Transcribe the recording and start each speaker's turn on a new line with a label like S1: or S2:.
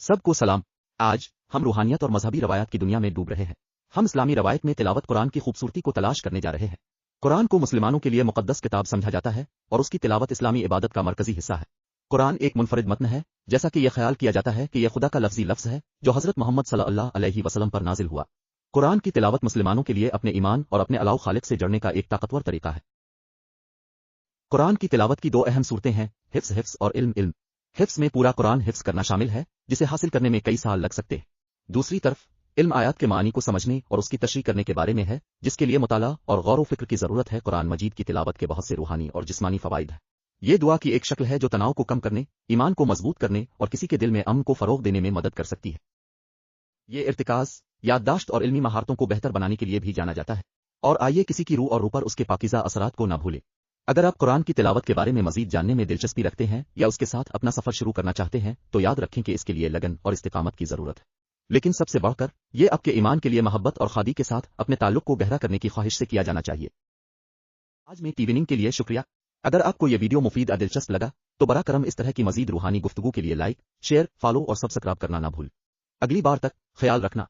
S1: سب کو سلام۔ آج ہم روحانیت اور مذہبی روایات کی دنیا میں ڈوب رہے ہیں۔ ہم اسلامی روایت میں تلاوت قرآن کی خوبصورتی کو تلاش کرنے جا رہے ہیں۔ قرآن کو مسلمانوں کے لیے مقدس کتاب سمجھا جاتا ہے اور اس کی تلاوت اسلامی عبادت کا مرکزی حصہ ہے۔ قرآن ایک منفرد متن ہے، جیسا کہ یہ خیال کیا جاتا ہے کہ یہ خدا کا لفظ ہے جو حضرت محمد صلی اللہ علیہ وسلم پر نازل ہوا۔ قرآن کی تلاوت مسلمانوں کے لیے اپنے ایمان اور اپنے الہ خالق سے جڑنے کا ایک طاقتور طریقہ ہے۔ قرآن کی تلاوت کی دو اہم صورتیں ہیں، حفظ اور علم۔ حفظ میں پورا قرآن حفظ کرنا شامل ہے، جسے حاصل کرنے میں کئی سال لگ سکتے ہیں۔ دوسری طرف علم آیات کے معنی کو سمجھنے اور اس کی تشریح کرنے کے بارے میں ہے، جس کے لیے مطالعہ اور غور و فکر کی ضرورت ہے۔ قرآن مجید کی تلاوت کے بہت سے روحانی اور جسمانی فوائد ہیں۔ یہ دعا کی ایک شکل ہے جو تناؤ کو کم کرنے، ایمان کو مضبوط کرنے اور کسی کے دل میں امن کو فروغ دینے میں مدد کر سکتی ہے۔ یہ ارتکاز، یادداشت اور علمی مہارتوں کو بہتر بنانے کے لیے بھی جانا جاتا ہے۔ اور آئیے کسی کی روح اور روح پر اس کے پاکیزہ اثرات کو نہ بھولیں۔ اگر آپ قرآن کی تلاوت کے بارے میں مزید جاننے میں دلچسپی رکھتے ہیں یا اس کے ساتھ اپنا سفر شروع کرنا چاہتے ہیں تو یاد رکھیں کہ اس کے لیے لگن اور استقامت کی ضرورت ہے، لیکن سب سے بڑھ کر یہ آپ کے ایمان کے لیے محبت اور خادی کے ساتھ اپنے تعلق کو گہرا کرنے کی خواہش سے کیا جانا چاہیے۔ آج میں ٹیوننگ کے لیے شکریہ۔ اگر آپ کو یہ ویڈیو مفید اور دلچسپ لگا تو براہ کرم اس طرح کی مزید روحانی گفتگو کے لیے لائک، شیئر، فالو اور سبسکرائب کرنا نہ بھول۔ اگلی بار تک خیال رکھنا۔